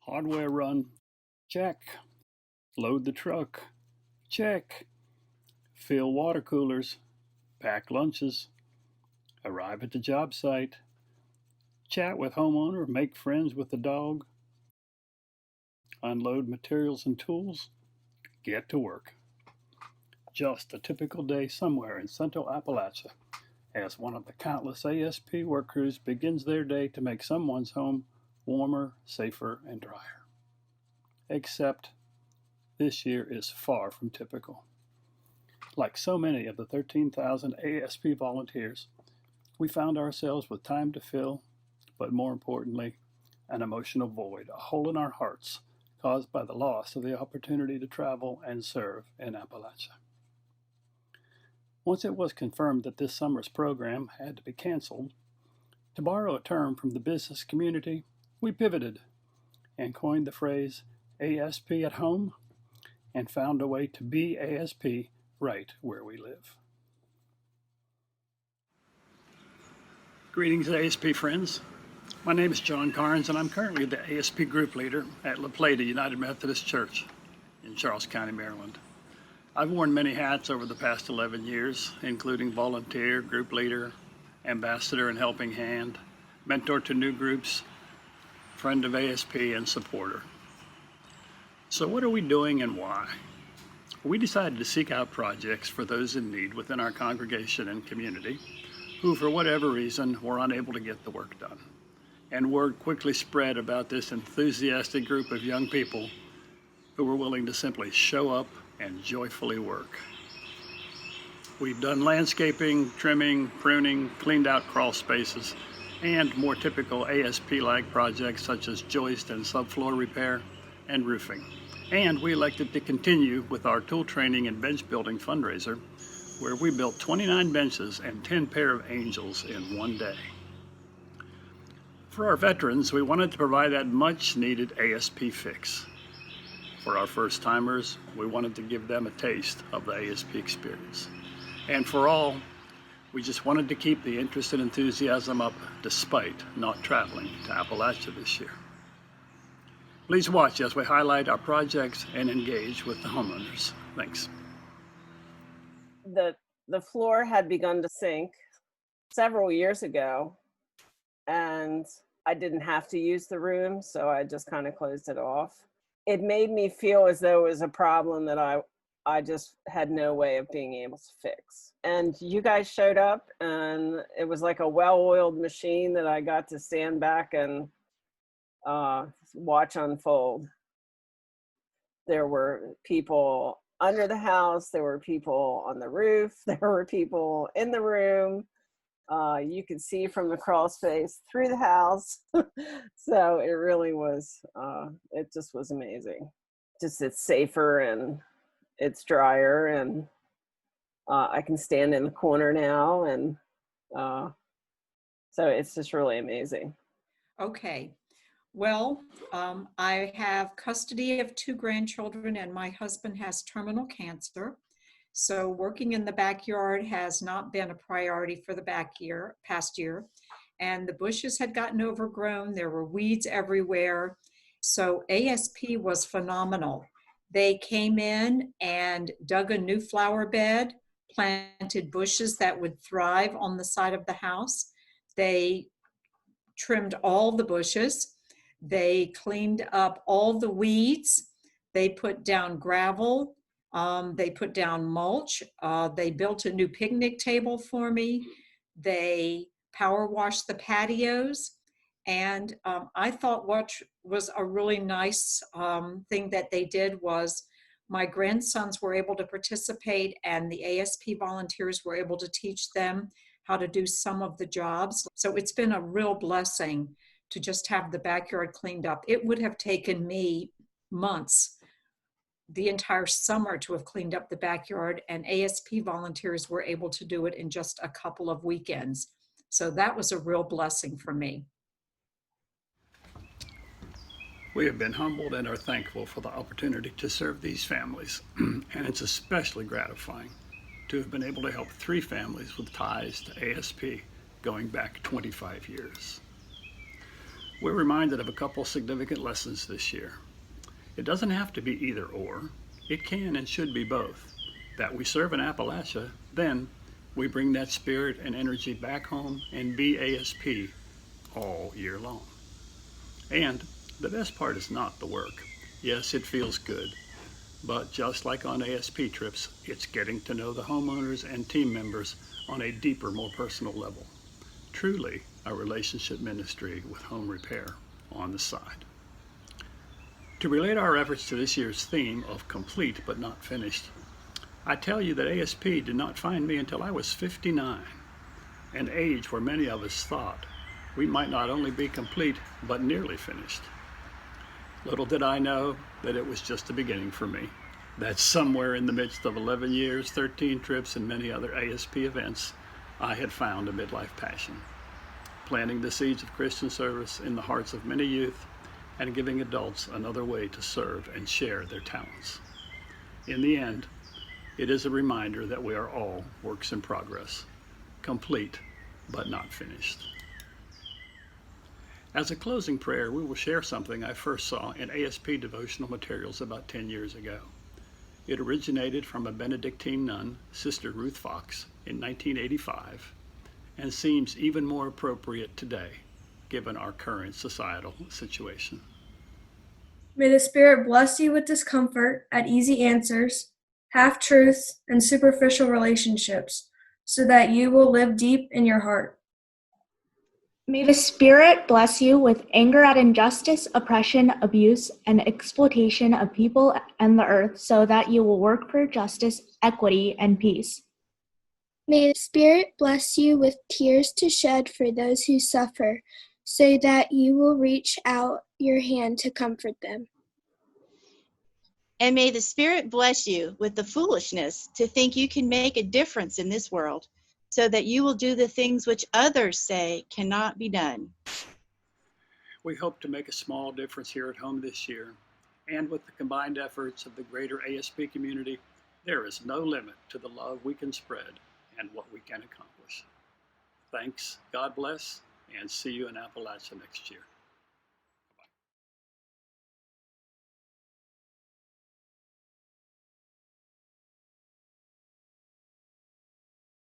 Hardware run, check. Load the truck, check. Fill water coolers, pack lunches, arrive at the job site, chat with homeowner, make friends with the dog, unload materials and tools, get to work. Just a typical day somewhere in central Appalachia as one of the countless ASP work crews begins their day to make someone's home warmer, safer, and drier. Except this year is far from typical. Like so many of the 13,000 ASP volunteers, we found ourselves with time to fill, but more importantly, an emotional void, a hole in our hearts caused by the loss of the opportunity to travel and serve in Appalachia. Once it was confirmed that this summer's program had to be canceled, to borrow a term from the business community, we pivoted and coined the phrase ASP at home and found a way to be ASP right where we live. Greetings, ASP friends. My name is John Carns, and I'm currently the ASP group leader at Plata United Methodist Church in Charles County, Maryland. I've worn many hats over the past 11 years, including volunteer, group leader, ambassador and helping hand, mentor to new groups, friend of ASP, and supporter. So what are we doing and why? We decided to seek out projects for those in need within our congregation and community who, for whatever reason, were unable to get the work done. And word quickly spread about this enthusiastic group of young people who were willing to simply show up and joyfully work. We've done landscaping, trimming, pruning, cleaned out crawl spaces, and more typical ASP-like projects such as joist and subfloor repair and roofing. And we elected to continue with our tool training and bench building fundraiser, where we built 29 benches and 10 pair of angels in one day. For our veterans, we wanted to provide that much needed ASP fix. For our first timers, we wanted to give them a taste of the ASP experience. And for all, we just wanted to keep the interest and enthusiasm up despite not traveling to Appalachia this year. Please watch as we highlight our projects and engage with the homeowners. Thanks. The floor had begun to sink several years ago, and I didn't have to use the room, so I just kind of closed it off. It made me feel as though it was a problem that I just had no way of being able to fix. And you guys showed up, and it was like a well-oiled machine that I got to stand back and watch unfold. There were people under the house, there were people on the roof, there were people in the room. You could see from the crawl space through the house. So it really was, it just was amazing. Just it's safer and it's drier, and I can stand in the corner now. And so it's just really amazing. Okay. Well, I have custody of 2 grandchildren, and my husband has terminal cancer. So working in the backyard has not been a priority for the past year. And the bushes had gotten overgrown. There were weeds everywhere. So ASP was phenomenal. They came in and dug a new flower bed, planted bushes that would thrive on the side of the house. They trimmed all the bushes. They cleaned up all the weeds. They put down gravel. They put down mulch. They built a new picnic table for me. They power washed the patios. And I thought what was a really nice thing that they did was my grandsons were able to participate, and the ASP volunteers were able to teach them how to do some of the jobs. So it's been a real blessing to just have the backyard cleaned up. It would have taken me months, the entire summer, to have cleaned up the backyard, and ASP volunteers were able to do it in just a couple of weekends. So that was a real blessing for me. We have been humbled and are thankful for the opportunity to serve these families, and it's especially gratifying to have been able to help 3 families with ties to ASP going back 25 years. We're reminded of a couple significant lessons this year. It doesn't have to be either or. It can and should be both. That we serve in Appalachia, then we bring that spirit and energy back home and be ASP all year long. And the best part is not the work. Yes, it feels good. But just like on ASP trips, it's getting to know the homeowners and team members on a deeper, more personal level. Truly a relationship ministry with home repair on the side. To relate our efforts to this year's theme of complete but not finished, I tell you that ASP did not find me until I was 59, an age where many of us thought we might not only be complete but nearly finished. Little did I know that it was just the beginning for me, that somewhere in the midst of 11 years, 13 trips, and many other ASP events, I had found a midlife passion, planting the seeds of Christian service in the hearts of many youth and giving adults another way to serve and share their talents. In the end, it is a reminder that we are all works in progress, complete but not finished. As a closing prayer, we will share something I first saw in ASP devotional materials about 10 years ago. It originated from a Benedictine nun, Sister Ruth Fox, in 1985, and seems even more appropriate today, given our current societal situation. May the Spirit bless you with discomfort at easy answers, half-truths, and superficial relationships, so that you will live deep in your heart. May the Spirit bless you with anger at injustice, oppression, abuse, and exploitation of people and the earth, so that you will work for justice, equity, and peace. May the Spirit bless you with tears to shed for those who suffer, so that you will reach out your hand to comfort them. And may the Spirit bless you with the foolishness to think you can make a difference in this world, so that you will do the things which others say cannot be done. We hope to make a small difference here at home this year, and with the combined efforts of the greater ASP community, there is no limit to the love we can spread and what we can accomplish. Thanks, God bless, and see you in Appalachia next year.